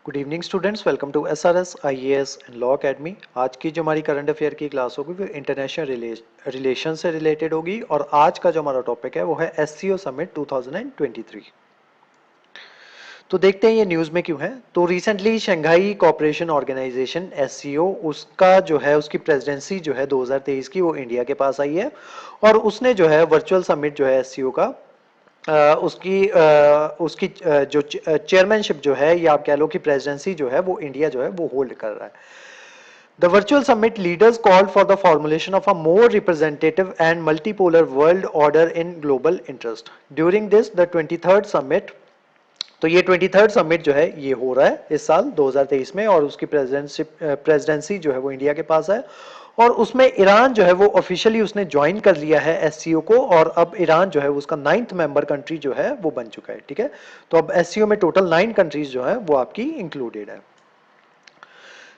Good evening students, welcome to SRS IAS and law academy. आज की जो हमारी करंट अफेयर की क्लास होगी वो इंटरनेशनल रिलेशन से रिलेटेड होगी और आज का जो हमारा टॉपिक है वो है एससीओ समिट 2023। तो देखते हैं ये न्यूज़ में क्यों है। तो recently Shanghai cooperation organisation SCO उसका जो है उसकी प्रेसिडेंसी जो है 2023 की वो इंडिया के पास आई है और उसने जो है वर्चुअल समिट जो है एससीओ का उसकी जो चेयरमैनशिप जो है या आप कह लो कि प्रेसिडेंसी जो है वो इंडिया जो है वो होल्ड कर रहा है। The virtual summit leaders called for the formulation of a more representative and multipolar world order in global interest. During this, the 23rd summit, तो ये 23rd समिट जो है ये हो रहा है इस साल 2023 में और उसकी प्रेसिडेंसी जो है वो इंडिया के पास है और उसमें ईरान जो है वो ऑफिशियली उसने ज्वाइन कर लिया है एससीओ को और अब ईरान जो है उसका 9th मेंबर कंट्री जो है वो बन चुका है। ठीक है, तो अब एससीओ में टोटल 9 कंट्रीज जो है वो आपकी इंक्लूडेड है।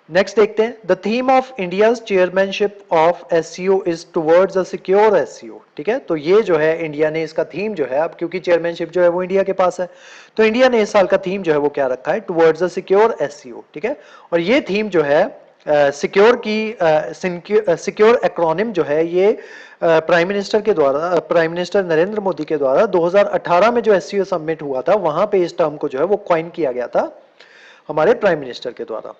नेक्स्ट देखते हैं, the theme of India's chairmanship of SCO is towards a secure SCO. ठीक है, तो ये जो है इंडिया ने इसका थीम जो है अब क्योंकि चेयरमैनशिप जो है वो इंडिया के पास है तो इंडिया ने इस साल का थीम जो है वो क्या रखा है, टुवर्ड्स अ सिक्योर एससीओ। ठीक है, और ये थीम जो है सिक्योर की सिक्योर एक्रोनिम जो है ये प्राइम मिनिस्टर नरेंद्र मोदी के द्वारा 2018 में जो एससीओ समिट हुआ था वहां पे इस टर्म को जो है वो कॉइन किया गया था हमारे प्राइम मिनिस्टर के द्वारा।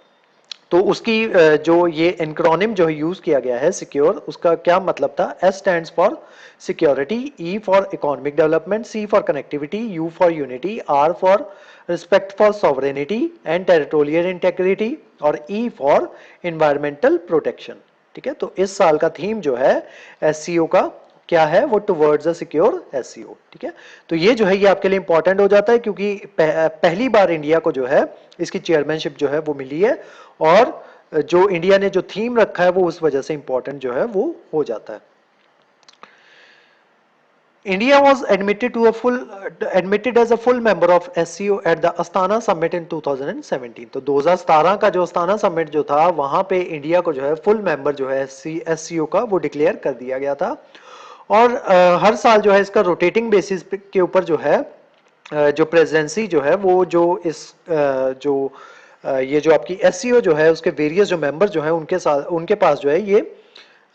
तो उसकी जो ये एनक्रोनिम जो यूज किया गया है सिक्योर, उसका क्या मतलब था, S stands for security, E for economic development, C for connectivity, U for unity, R for respect for sovereignty and territorial integrity और ई फॉर एनवायरमेंटल प्रोटेक्शन। ठीक है, तो इस साल का थीम जो है एससीओ का क्या है, वो टुवर्ड्स अ सिक्योर एससीओ। ठीक है, तो ये जो है ये आपके लिए इंपॉर्टेंट हो जाता है क्योंकि पहली बार इंडिया को जो है इसकी चेयरमैनशिप जो है वो मिली है और जो इंडिया ने जो थीम रखा है वो उस वजह से इंपॉर्टेंट जो है वो हो जाता है। India was admitted as a full member of SCO at the Astana Summit in 2017। तो 2017 का जो अस्ताना समिट जो था वहां पे इंडिया को जो है फुल मेंबर जो है एससीओ का वो डिक्लेयर कर दिया गया था और हर साल जो है इसका रोटेटिंग बेसिस के ऊपर जो है जो प्रेसिडेंसी जो है वो जो इस जो ये जो आपकी एससीओ जो है उसके वेरियस जो मेंबर जो है उनके पास जो है ये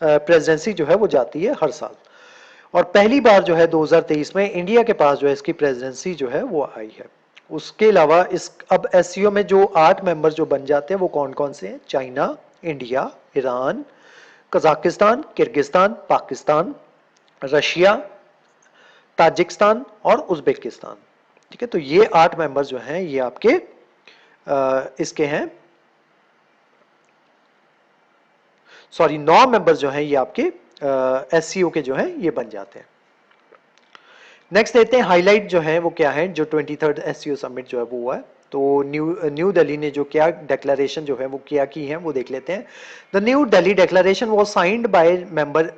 प्रेसिडेंसी जो है वो जाती है हर साल और पहली बार जो है 2023 में इंडिया के पास जो है इसकी प्रेसिडेंसी जो है वो आई है। उसके अलावा इस अब एससीओ में जो 8 मेंबर जो बन जाते हैं वो कौन कौन से हैं, China, India, Iran, Kazakhstan, Kyrgyzstan, Pakistan, Russia, Tajikistan और उज्बेकिस्तान। ठीक है, तो ये 8 मेंबर जो हैं ये आपके इसके हैं, सॉरी 9 मेंबर जो हैं ये आपके एससीओ के जो हैं ये बन जाते हैं। नेक्स्ट देखते हैं हाईलाइट जो है वो क्या है, जो 23rd एससीओ समिट जो है वो हुआ है। तो न्यू दिल्ली ने जो क्या डेक्लेरेशन जो है वो क्या की है वो देख लेते हैं। The new Delhi declaration was signed by member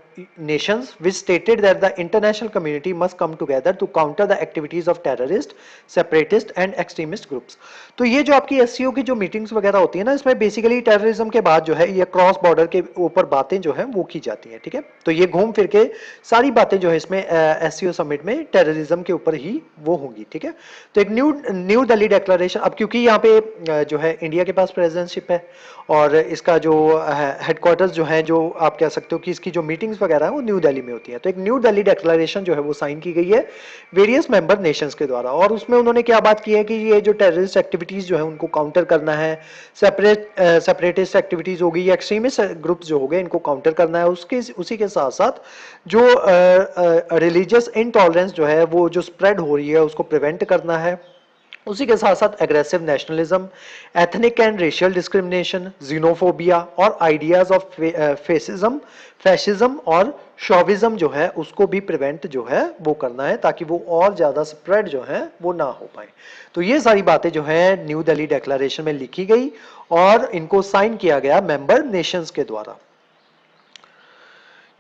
nations which stated that the international community must come together to counter the activities of terrorist, separatist and extremist groups। तो ये जो आपकी एससीओ की जो मीटिंग्स वगैरह होती है ना, इसमें बेसिकली टेररिज्म के बाद जो है ये क्रॉस बॉर्डर के ऊपर बातें जो है वो की जाती हैं। ठीक है, तो ये घूम फिर के सारी बातें जो है इसमें एससीओ समिट में टेररिज्म के ऊपर ही वो होंगी। ठीक है, तो एक न्यू दिल्ली डेक्लेरेशन, अब क्योंकि यहाँ पे जो है इंडिया के पास प्रेसिडेंटशिप है और इसका जो हेडक्वार्टर्स जो है, जो आप कह सकते हो कि इसकी जो मीटिंग्स वगैरह है वो न्यू दिल्ली में होती है। तो एक न्यू दिल्ली डेक्लेरेशन जो है वो साइन की गई है वेरियस मेंबर नेशंस के द्वारा और उसमें उन्होंने क्या बात की है कि ये जो टेररिस्ट एक्टिविटीज जो है उनको काउंटर करना है, सेपरेटिस्ट एक्टिविटीज होगी या एक्सट्रीमिस्ट ग्रुप्स जो हो गए इनको काउंटर करना है। उसी के साथ साथ जो रिलीजियस इनटॉलरेंस जो है वो जो स्प्रेड हो रही है उसको प्रिवेंट करना है। उसी के साथ साथ aggressive nationalism, ethnic and racial discrimination, xenophobia और आइडियाज ऑफ फैशिज्म और शॉविज्म जो है उसको भी प्रिवेंट जो है वो करना है ताकि वो और ज्यादा स्प्रेड जो है वो ना हो पाए। तो ये सारी बातें जो है न्यू दिल्ली डेक्लेरेशन में लिखी गई और इनको साइन किया गया मेंबर नेशंस के द्वारा।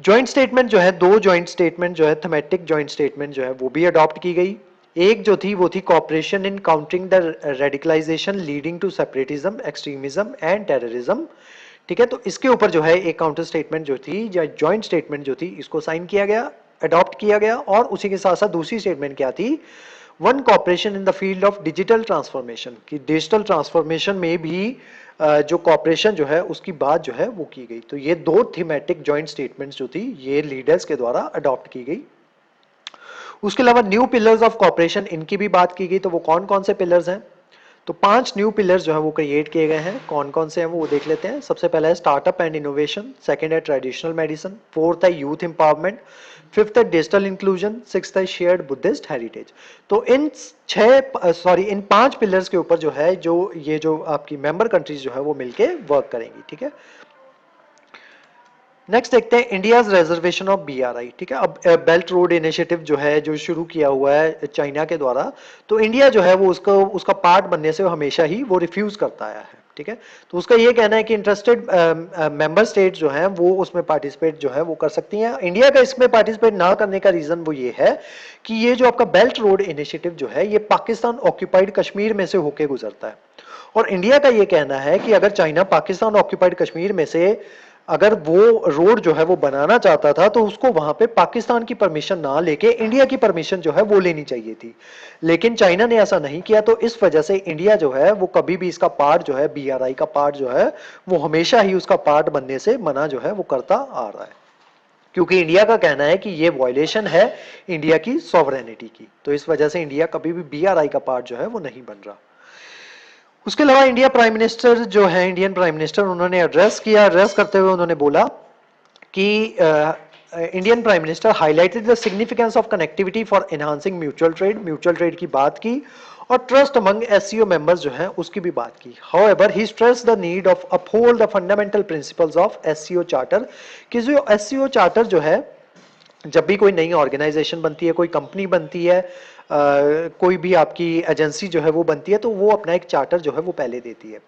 ज्वाइंट स्टेटमेंट जो है, 2 ज्वाइंट स्टेटमेंट जो है, थीमेटिक ज्वाइंट स्टेटमेंट जो है वो भी अडॉप्ट की गई। एक जो थी वो थी cooperation in countering the radicalisation leading to separatism, extremism and terrorism. ठीक है, तो इसके ऊपर जो है एक काउंटर स्टेटमेंट जो थी या ज्वाइंट स्टेटमेंट जो थी इसको साइन किया गया, अडॉप्ट किया गया और उसी के साथ साथ दूसरी स्टेटमेंट क्या थी, one cooperation in the field of digital transformation, कि डिजिटल ट्रांसफॉर्मेशन में भी जो कॉपरेशन जो है उसकी बात जो है वो की गई। तो ये दो थीमेटिक जॉइंट स्टेटमेंट्स जो थी ये लीडर्स के द्वारा अडॉप्ट की गई। उसके अलावा न्यू पिलर्स ऑफ कॉपरेशन इनकी भी बात की गई। तो वो कौन कौन से पिलर्स हैं? तो 5 न्यू पिलर्स जो है वो क्रिएट किए गए हैं। कौन कौन से हैं वो देख लेते हैं। सबसे पहला है स्टार्टअप एंड इनोवेशन, सेकंड है ट्रेडिशनल मेडिसिन, फोर्थ है यूथ एम्पावरमेंट, फिफ्थ है डिजिटल इंक्लूजन, सिक्स्थ है शेयर्ड बुद्धिस्ट हेरिटेज। तो इन 5 पिलर्स के ऊपर जो है जो आपकी मेंबर कंट्रीज जो है वो मिलके वर्क करेंगी। ठीक है, नेक्स्ट देखते हैं इंडियाज रिजर्वेशन ऑफ बीआरआई। ठीक है, अब बेल्ट रोड इनिशिएटिव जो है जो शुरू किया हुआ है चाइना के द्वारा, तो इंडिया जो है वो उसका पार्ट बनने से हमेशा ही वो रिफ्यूज करता आया है। ठीक है, तो उसका ये कहना है कि इंटरेस्टेड मेंबर स्टेट जो हैं वो उसमें पार्टिसिपेट जो है वो कर सकती हैं। इंडिया का इसमें पार्टिसिपेट ना करने का रीजन वो ये है कि ये जो आपका बेल्ट रोड इनिशिएटिव जो है ये पाकिस्तान ऑक्यूपाइड कश्मीर में से होके गुजरता है, और इंडिया का ये कहना है कि अगर चाइना पाकिस्तान ऑक्यूपाइड कश्मीर में से अगर वो रोड जो है वो बनाना चाहता था तो उसको वहां पे पाकिस्तान की परमिशन ना लेके इंडिया की परमिशन जो है वो लेनी चाहिए थी। लेकिन चाइना ने ऐसा नहीं किया, तो इस वजह से इंडिया जो है वो कभी भी इसका पार्ट जो है बीआरआई का पार्ट जो है वो हमेशा ही उसका पार्ट बनने से मना जो है वो करता आ रहा है, क्योंकि इंडिया का कहना है कि ये वायलेशन है इंडिया की सॉवरेनिटी की। तो इस वजह से इंडिया कभी भी बीआरआई का पार्ट जो है वो नहीं बन रहा। उसके अलावा इंडिया प्राइम मिनिस्टर जो है, इंडियन प्राइम मिनिस्टर, उन्होंने एड्रेस करते हुए उन्होंने बोला कि Indian prime minister highlighted the significance of connectivity for enhancing mutual trade की बात की, और ट्रस्ट अमंग एससीओ मेंबर्स जो हैं उसकी भी बात की। However he stressed the need of uphold the fundamental principles of SCO charter, कि जो एससीओ चार्टर जो है जब भी कोई नई ऑर्गेनाइजेशन बनती है, कोई कंपनी बनती है, कोई भी आपकी एजेंसी जो है वो बनती है, तो वो अपना एक चार्टर जो है वो पहले देती है।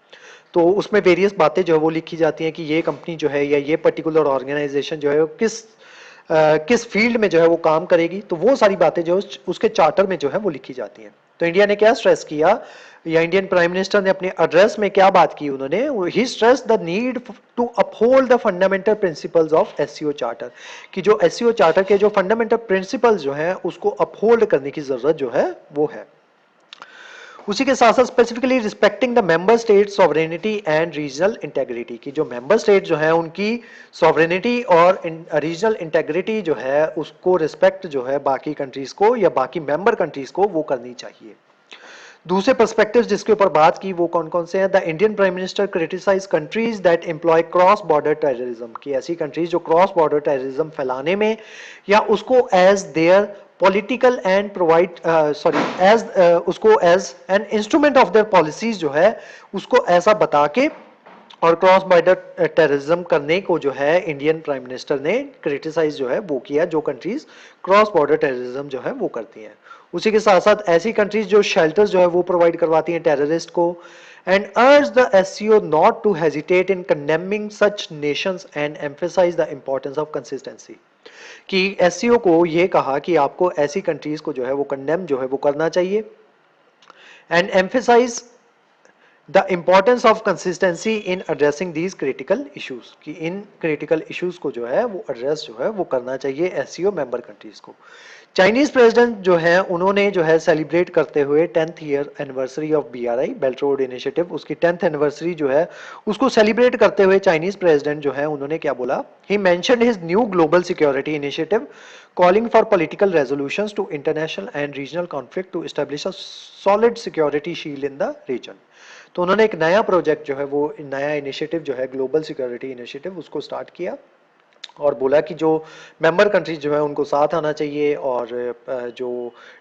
तो उसमें वेरियस बातें जो है वो लिखी जाती हैं कि ये कंपनी जो है या ये पर्टिकुलर ऑर्गेनाइजेशन जो है वो किस फील्ड में जो है वो काम करेगी, तो वो सारी बातें जो उसके चार्टर में जो है वो लिखी जाती हैं। तो इंडिया ने क्या स्ट्रेस किया, या इंडियन प्राइम मिनिस्टर ने अपने एड्रेस में क्या बात की, उन्होंने he stressed the need to uphold the fundamental principles of SCO charter, कि जो एससीओ चार्टर के जो फंडामेंटल प्रिंसिपल्स जो हैं उसको अपहोल्ड करने की जरूरत जो है वो है। उसी के साथ साथ specifically respecting the member state sovereignty and regional integrity, की जो मेंबर स्टेट जो है उनकी सॉवरेनिटी और रीजनल इंटेग्रिटी जो है उसको रिस्पेक्ट जो है बाकी कंट्रीज को या बाकी मेंबर कंट्रीज को वो करनी चाहिए। दूसरे पर्सपेक्टिव जिसके ऊपर बात की वो कौन कौन से हैं, the Indian prime minister criticise countries that employ cross border terrorism, की ऐसी कंट्रीज जो क्रॉस बॉर्डर टेररिज्म फैलाने में या उसको as their political and provide as उसको as an instrument of their policies जो है उसको ऐसा बता के और क्रॉस बॉर्डर टेररिज्म करने को जो है इंडियन प्राइम मिनिस्टर ने क्रिटिसाइज जो है वो किया, जो कंट्रीज क्रॉस बॉर्डर टेररिज्म जो है वो करती हैं। उसी के साथ साथ ऐसी कंट्रीज जो शेल्टर्स जो है वो प्रोवाइड करवाती हैं टेररिस्ट को, and urge the SCO not to hesitate in condemning such nations and emphasise the importance of consistency, कि एससीओ को ये कहा कि आपको ऐसी कंट्रीज को जो है वो कंडेम जो है वो करना चाहिए, and emphasise the importance of consistency in addressing these critical issues, कि इन क्रिटिकल इश्यूज को जो है वो एड्रेस जो है वो करना चाहिए एससीओ मेंबर कंट्रीज को। चाइनीज प्रेसिडेंट जो है उन्होंने जो है सेलिब्रेट करते हुए 10th year anniversary of BRI belt road initiative, उसकी 10th एनिवर्सरी जो है उसको सेलिब्रेट करते हुए चाइनीज प्रेसिडेंट जो है उन्होंने क्या बोला, he mentioned his new global security initiative calling for political resolutions to international and regional conflict to establish a solid security shield in the region। तो उन्होंने एक नया प्रोजेक्ट जो है वो नया इनिशिएटिव जो है ग्लोबल सिक्योरिटी इनिशिएटिव उसको स्टार्ट किया और बोला कि जो मेंबर कंट्रीज जो है उनको साथ आना चाहिए और जो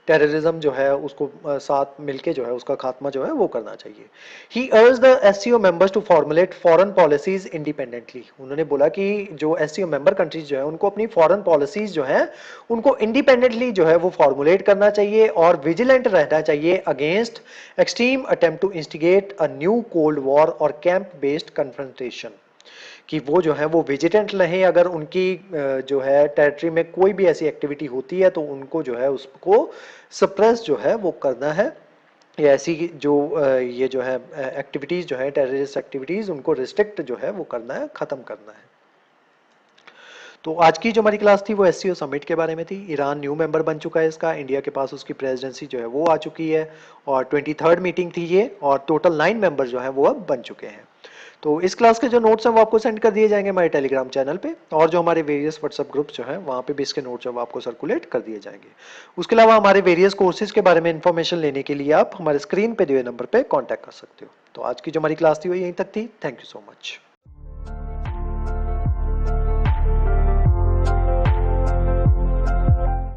टेररिज्म जो है उसको साथ मिलके जो है उसका खात्मा जो है वो करना चाहिए। He urged the SCO members to formulate foreign policies independently, उन्होंने बोला कि जो एससीओ मेंबर कंट्रीज जो है उनको अपनी फॉरेन पॉलिसीज जो है उनको इंडिपेंडेंटली जो है वो फॉर्मुलेट करना चाहिए और विजिलेंट रहना चाहिए against extreme attempt to instigate a new cold war और कैंप बेस्ड कन्फ्रंटेशन, कि वो जो है वो विजिटेंट रहें, अगर उनकी जो है टेरिटरी में कोई भी ऐसी एक्टिविटी होती है तो उनको जो है उसको सप्रेस जो है वो करना है, या ऐसी जो ये जो है एक्टिविटीज जो है टेररिस्ट एक्टिविटीज उनको रिस्ट्रिक्ट जो है वो करना है, खत्म करना है। तो आज की जो हमारी क्लास थी वो एससीओ समिट के बारे में थी। ईरान न्यू मेंबर बन चुका है इसका, इंडिया के पास उसकी प्रेसिडेंसी जो है वो आ चुकी है और 23rd मीटिंग थी ये, और टोटल 9 मेंबर जो हैं वो अब बन चुके हैं। तो इस क्लास के जो नोट्स हैं वो आपको सेंड कर दिए जाएंगे हमारे टेलीग्राम चैनल पे, और जो हमारे वेरियस व्हाट्सएप ग्रुप्स जो हैं वहाँ पे भी इसके नोट्स जो आपको सर्कुलेट कर दिए जाएंगे। उसके अलावा हमारे वेरियस कोर्सेज के बारे में इन्फॉर्मेशन लेने के लिए आप हमारे स्क्रीन पे दिए नंबर पे कॉन्टैक्ट कर सकते हो। तो आज की जो हमारी क्लास थी वो यहीं तक थी। Thank you so much.